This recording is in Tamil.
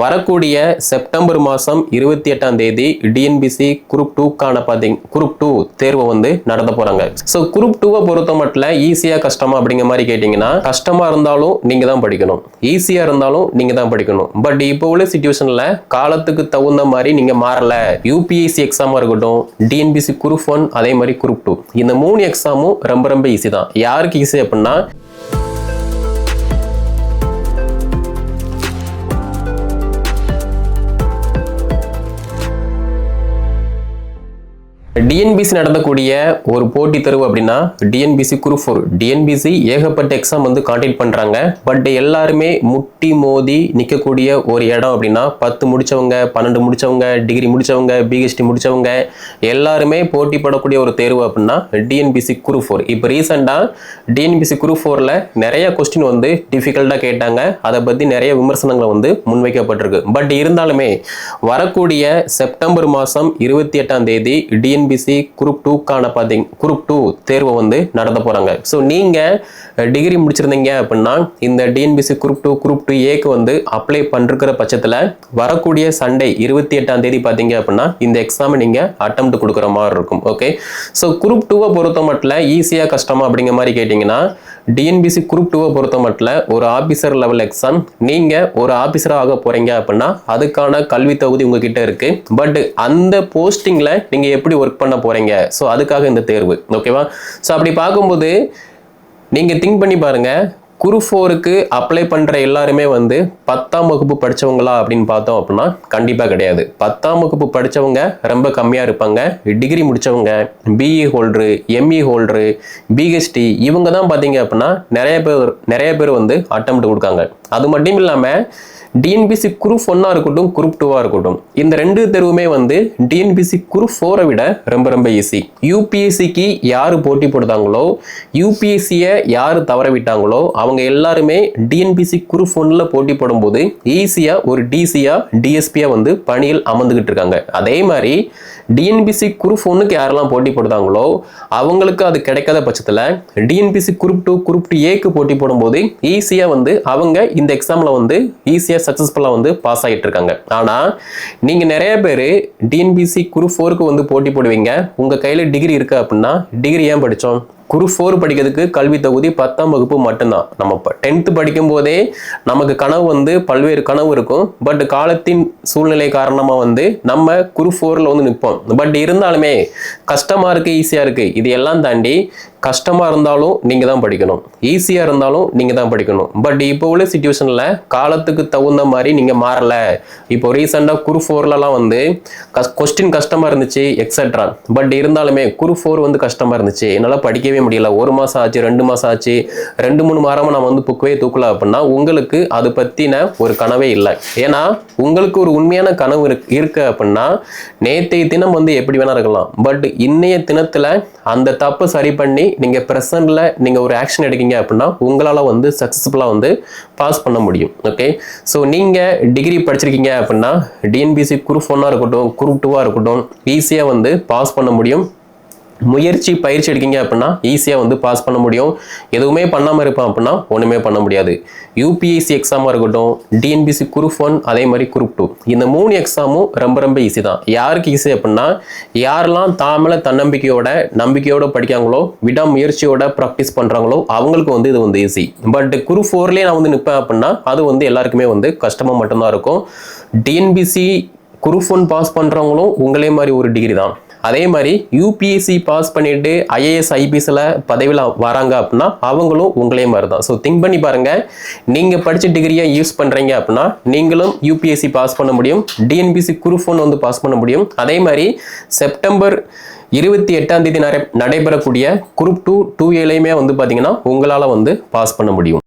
வரக்கூடிய செப்டம்பர் மாதம் 28ஆம் தேதி டிஎன்பிசி குரூப் 2க்கான குரூப் 2 தேர்வை வந்து நடத்த போறாங்க. ஸோ குரூப் 2வை பொறுத்த மட்டும் ஈஸியா கஷ்டமா அப்படிங்கிற மாதிரி கேட்டீங்கன்னா, கஷ்டமா இருந்தாலும் நீங்க தான் படிக்கணும், ஈஸியா இருந்தாலும் நீங்க தான் படிக்கணும். பட் இப்போ உள்ள சிச்சுவேஷன்ல காலத்துக்கு தகுந்த மாதிரி நீங்க மாறல. யூபிஎஸ்சி எக்ஸாமா இருக்கட்டும், டிஎன்பிசி குரூப் 1 அதே மாதிரி குரூப் 2 இந்த 3 எக்ஸாமும் ரொம்ப ஈஸி தான். யாருக்கு ஈஸி அப்படின்னா, டிஎன்பிசி நடத்தக்கூடிய ஒரு போட்டி தேர்வு அப்படின்னா டிஎன்பிசி குரூப் 4. டிஎன்பிசி ஏகப்பட்ட எக்ஸாம் வந்து கான்டாக்ட் பண்றாங்க. பட் எல்லாருமே முட்டி மோதி நிற்கக்கூடிய ஒரு இடம் அப்படின்னா 10 முடிச்சவங்க, 12 முடிச்சவங்க, டிகிரி முடிச்சவங்க, பிஹெச்டி முடிச்சவங்க எல்லாருமே போட்டி படக்கூடிய ஒரு தேர்வு அப்படின்னா டிஎன்பிசி குரூப் 4. இப்போ ரீசெண்டா டிஎன்பிசி குரூப் 4ல நிறைய கொஸ்டின் வந்து டிஃபிகல்ட்டா கேட்டாங்க. அதை பத்தி நிறைய விமர்சனங்கள் வந்து முன்வைக்கப்பட்டிருக்கு. பட் இருந்தாலுமே வரக்கூடிய செப்டம்பர் மாதம் 28ஆம் தேதி டிஎன்பிசி குரூப் 2க்கான குரூப் 2 தேர்வை வந்து நடத்த போறாங்க. ஸோ நீங்க டிகிரி முடிச்சிருந்தீங்க அப்படின்னா இந்த டிஎன்பிசி குரூப் 2 குரூப் 2ஏக்கு வந்து அப்ளை பண்ணிருக்கிற பட்சத்தில் வரக்கூடிய சண்டே 28ஆம் தேதி பார்த்தீங்க அப்படின்னா இந்த எக்ஸாம் நீங்க அட்டெம்ப்ட் கொடுக்குற மாதிரி இருக்கும். ஓகே, ஸோ குரூப் 2வை பொறுத்த மட்டும் ஈஸியா கஷ்டமா அப்படிங்கிற மாதிரி கேட்டீங்கன்னா, டிஎன்பிசி குரூப் 2வை பொறுத்த மட்டும் ஒரு ஆபீசர் லெவல் எக்ஸாம். நீங்க ஒரு ஆபீசரா ஆக போறீங்க அப்படின்னா அதுக்கான கல்வி தகுதி உங்ககிட்ட இருக்கு. பட் அந்த போஸ்டிங்ல நீங்க எப்படி ஒர்க் பண்ண போறீங்க, ஸோ அதுக்காக இந்த தேர்வு. ஓகேவா? ஸோ அப்படி பார்க்கும்போது நீங்க திங்க் பண்ணி பாருங்க, குரூப் 4க்கு அப்ளை பண்ற எல்லாருமே வந்து 10ஆம் வகுப்பு படிச்சவங்களா அப்படின்னு பார்த்தோம் அப்படின்னா கண்டிப்பா கிடையாது. 10ஆம் வகுப்பு படிச்சவங்க ரொம்ப கம்மியா இருப்பாங்க. டிகிரி முடிச்சவங்க, BE holder, ME holder, PhD இவங்க தான் பார்த்தீங்க அப்படின்னா நிறைய பேர் வந்து அட்டெம்ப்ட் கொடுக்காங்க. அது மட்டும் இல்லாம டிஎன்பிசி குரூப் 1 இருக்கட்டும், குரூப் 2 இருக்கட்டும், இந்த ரெண்டு தேர்வுமே வந்து டிஎன்பிசி குரூப் 4 விட ரொம்ப ஈஸி. யூபிஎஸ்சிக்கு யாரு போட்டி போடுறாங்களோ, யூபிஎஸ்சியை யாரு தவற விட்டாங்களோ அவங்க எல்லாருமே டிஎன்பிசி குரூப் 1ல போட்டி போடும்போது ஈஸியா ஒரு டிசியா டிஎஸ்பியா வந்து பணியில் அமர்ந்துகிட்டு இருக்காங்க. அதே மாதிரி டிஎன்பிசி குரூப் 1க்கு யாரெல்லாம் போட்டி போடுறாங்களோ அவங்களுக்கு அது கிடைக்காத பட்சத்தில் டிஎன்பிசி குரூப் 2 குரூப் 2ஏக்கு போட்டி போடும்போது ஈஸியா வந்து அவங்க இந்த எக்ஸாம்ல வந்து ஈஸியா சக்சஸ்ஃபுல்லா வந்து பாஸ் ஆகிட்டு இருக்காங்க. ஆனா நீங்க நிறைய பேர் டிஎன்பிசி குரூப் 4க்கு வந்து போட்டி போடுவீங்க. உங்க கையில டிகிரி இருக்கு அப்படின்னா, டிகிரி ஏன் படிச்சோம்? குரூப் 4 படிக்கிறதுக்கு கல்வி தகுதி 10ஆம் வகுப்பு மட்டும்தான். நம்ம 10th படிக்கும் போதே நமக்கு கனவு வந்து பல்வேறு கனவு இருக்கும். பட் காலத்தின் சூழ்நிலை காரணமா வந்து நம்ம குரூப் 4ல வந்து நிற்போம். பட் இருந்தாலுமே கஷ்டமா இருக்கு, ஈஸியா இருக்கு, இது எல்லாம் தாண்டி கஷ்டமா இருந்தாலும் நீங்க தான் படிக்கணும், ஈஸியா இருந்தாலும் நீங்க தான் படிக்கணும். பட் இப்போ உள்ள சிச்சுவேஷன்ல காலத்துக்கு தகுந்த மாதிரி நீங்க மாறல. இப்போ ரீசெண்டா குரூப் 4லலாம் வந்து கொஸ்டின் கஷ்டமா இருந்துச்சு எக்ஸெட்ரா. பட் இருந்தாலுமே குரூப் 4 வந்து கஷ்டமா இருந்துச்சு, என்னால படிக்கவே முடியல, 1 மாசம் ஆச்சு, 2 மாசம் ஆச்சு, 2-3 வாரமா நான் வந்து புக்கவே தூக்கல அப்படின்னா உங்களுக்கு அது பத்தின ஒரு கனவே இல்லை. ஏன்னா உங்களுக்கு ஒரு உண்மையான கனவு இருக்கு அப்படின்னா நேற்றைய தினம் வந்து எப்படி வேணா இருக்கலாம். பட் இன்னைய தினத்துல அந்த தப்பு சரி பண்ணி நீங்க பிரசன்ட்ல நீங்க ஒரு ஆக்ஷன் எடுக்கீங்க அப்படின்னா உங்களால வந்து சக்சஸ்ஃபுல்லா வந்து பாஸ் பண்ண முடியும். ஓகே, ஸோ நீங்க டிகிரி படிச்சிருக்கீங்க அப்படின்னா டிஎன்பிசி குரூப் 1 இருக்கட்டும், குரூப் 2 இருக்கட்டும் ஈஸியா வந்து பாஸ் பண்ண முடியும். முயற்சி பயிற்சி எடுக்கீங்க அப்படின்னா ஈஸியா வந்து பாஸ் பண்ண முடியும். எதுவுமே பண்ணாம இருப்பான் அப்படின்னா ஒண்ணுமே பண்ண முடியாது. யூபிஎஸ்சி எக்ஸாமா இருக்கட்டும், டிஎன்பிசி குரூப் 1 அதே மாதிரி குரூப் 2 இந்த 3 எக்ஸாமும் ரொம்ப ஈஸி தான். யாருக்கு ஈஸி அப்படின்னா, யாரெல்லாம் தாமல நம்பிக்கையோட படிக்காங்களோ, விடாமுயற்சியோட ப்ராக்டிஸ் பண்றாங்களோ அவங்களுக்கு வந்து இது வந்து ஈஸி. பட் குரூப் 4லயே நான் வந்து நிற்பேன் அப்படின்னா அது வந்து எல்லாருக்குமே வந்து கஷ்டமா மட்டும்தான் இருக்கும். டிஎன்பிசி குரூப் 1 பாஸ் பண்றவங்களும் உங்களே மாதிரி ஒரு டிகிரி தான். அதே மாதிரி யூபிஎஸ்சி பாஸ் பண்ணிட்டு ஐஏஎஸ் ஐபிஎஸ்ல பதவியில் வராங்க அப்படின்னா அவங்களும் உங்களே மாதிரி தான். ஸோ திங்க் பண்ணி பாருங்க, நீங்க படிச்ச டிகிரியை யூஸ் பண்றீங்க அப்படின்னா நீங்களும் யூபிஎஸ்சி பாஸ் பண்ண முடியும், டிஎன்பிசி குரூப் 1 வந்து பாஸ் பண்ண முடியும். அதே மாதிரி செப்டம்பர் 28ஆம் தேதி நடைபெறக்கூடிய குரூப் 2 2ஏலையுமே வந்து பாத்தீங்கன்னா உங்களால வந்து பாஸ் பண்ண முடியும்.